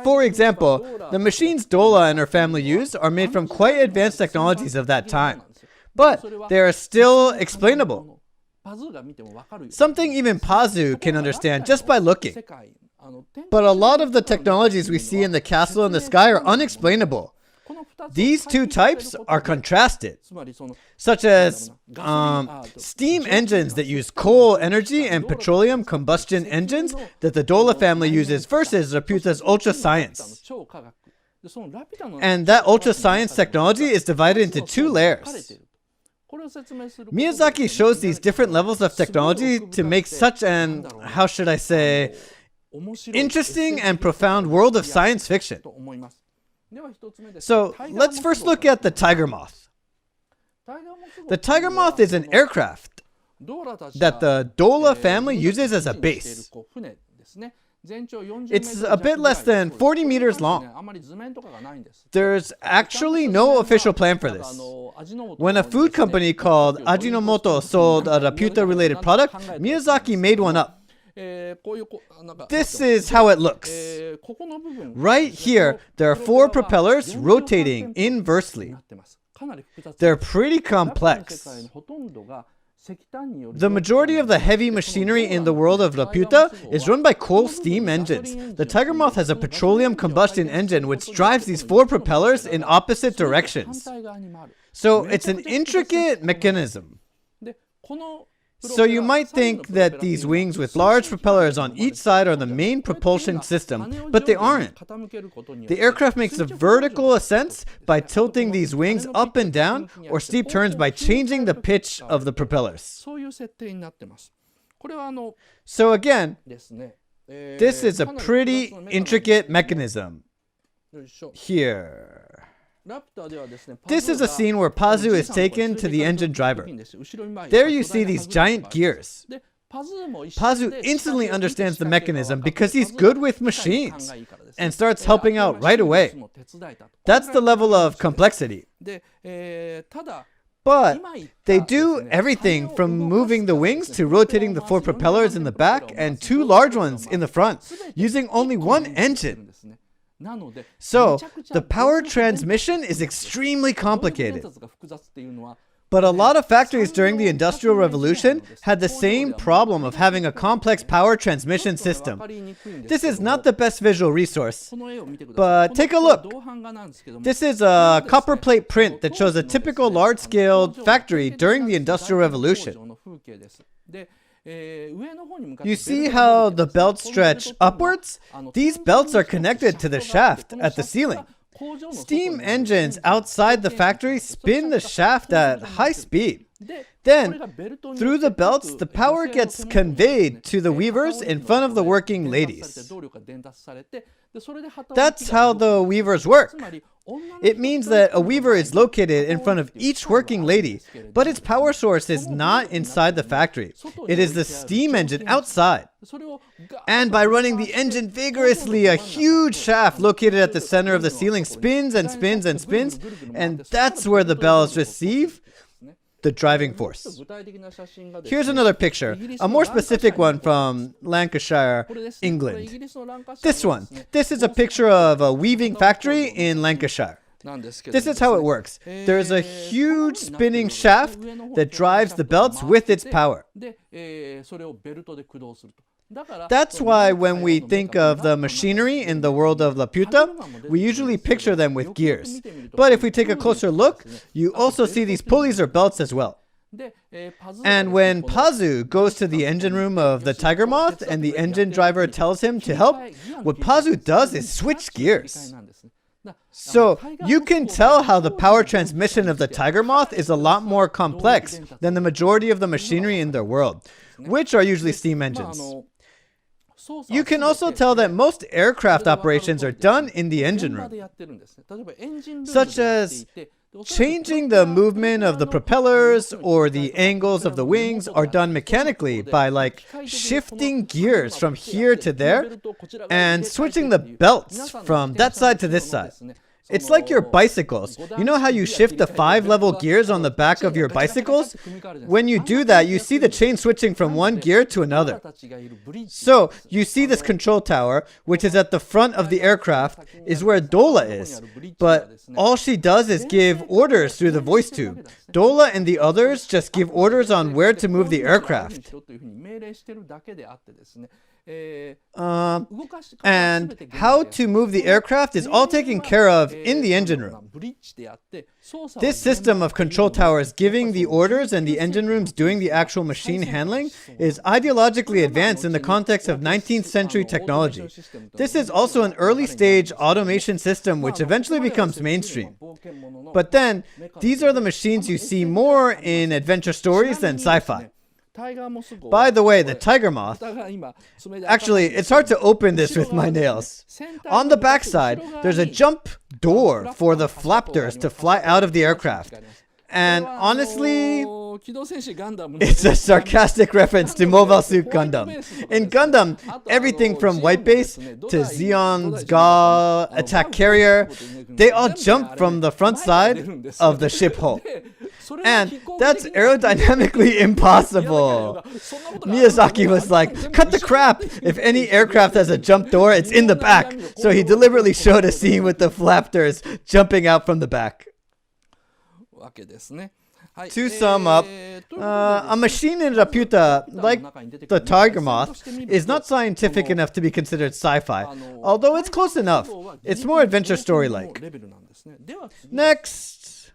For example, the machines Dola and her family use are made from quite advanced technologies of that time, but they are still explainable. Something even Pazu can understand just by looking. But a lot of the technologies we see in the castle and the sky are unexplainable. These two types are contrasted, such as steam engines that use coal energy and petroleum combustion engines that the Dola family uses versus Laputa's ultra science. And that ultra science technology is divided into two layers. Miyazaki shows these different levels of technology to make such an, how should I say, interesting and profound world of science fiction. So let's first look at the tiger moth. The tiger moth is an aircraft that the Dola family uses as a base. It's a bit less than 40 meters long. There's actually no official plan for this. When a food company called Ajinomoto sold a Laputa-related product, Miyazaki made one up. This is how it looks. Right here, there are 4 propellers rotating inversely. They're pretty complex. The majority of the heavy machinery in the world of Laputa is run by coal steam engines. The tiger moth has a petroleum combustion engine which drives these 4 propellers in opposite directions. So it's an intricate mechanism. So you might think that these wings with large propellers on each side are the main propulsion system, but they aren't. The aircraft makes a vertical ascent by tilting these wings up and down, or steep turns by changing the pitch of the propellers. So again, this is a pretty intricate mechanism. Here. This is a scene where Pazu is taken to the engine driver. There you see these giant gears. Pazu instantly understands the mechanism because he's good with machines and starts helping out right away. That's the level of complexity. But they do everything from moving the wings to rotating the 4 propellers in the back and 2 large ones in the front, using only one engine. So, the power transmission is extremely complicated. But a lot of factories during the Industrial Revolution had the same problem of having a complex power transmission system. This is not the best visual resource, but take a look. This is a copper plate print that shows a typical large-scale factory during the Industrial Revolution. You see how the belts stretch upwards? These belts are connected to the shaft at the ceiling. Steam engines outside the factory spin the shaft at high speed. Then, through the belts, the power gets conveyed to the weavers in front of the working ladies. That's how the weavers work. It means that a weaver is located in front of each working lady, but its power source is not inside the factory. It is the steam engine outside. And by running the engine vigorously, a huge shaft located at the center of the ceiling spins and spins and spins, and that's where the bells receive the driving force. Here's another picture, a more specific one from Lancashire, England. This one. This is a picture of a weaving factory in Lancashire. This is how it works. There's a huge spinning shaft that drives the belts with its power. That's why when we think of the machinery in the world of Laputa, we usually picture them with gears. But if we take a closer look, you also see these pulleys or belts as well. And when Pazu goes to the engine room of the Tiger Moth and the engine driver tells him to help, what Pazu does is switch gears. So you can tell how the power transmission of the Tiger Moth is a lot more complex than the majority of the machinery in their world, which are usually steam engines. You can also tell that most aircraft operations are done in the engine room, such as changing the movement of the propellers or the angles of the wings are done mechanically by shifting gears from here to there and switching the belts from that side to this side. It's like your bicycles. You know how you shift the 5-level gears on the back of your bicycles? When you do that, you see the chain switching from one gear to another. So, you see this control tower, which is at the front of the aircraft, is where Dola is. But all she does is give orders through the voice tube. Dola and the others just give orders on where to move the aircraft. And how to move the aircraft is all taken care of in the engine room. This system of control towers giving the orders and the engine rooms doing the actual machine handling is ideologically advanced in the context of 19th century technology. This is also an early stage automation system which eventually becomes mainstream. But then, these are the machines you see more in adventure stories than sci-fi. By the way, the tiger moth, actually, it's hard to open this with my nails. On the backside, there's a jump door for the flaptors to fly out of the aircraft. And honestly, it's a sarcastic reference to Mobile Suit Gundam. In Gundam, everything from White Base to Zeon's Ga attack carrier, they all jump from the front side of the ship hull. And that's aerodynamically impossible. Miyazaki was like, cut the crap! If any aircraft has a jump door, it's in the back. So he deliberately showed a scene with the flaptors jumping out from the back. To sum up, a machine in Laputa, like the tiger moth, is not scientific enough to be considered sci-fi, although it's close enough. It's more adventure story-like. Next!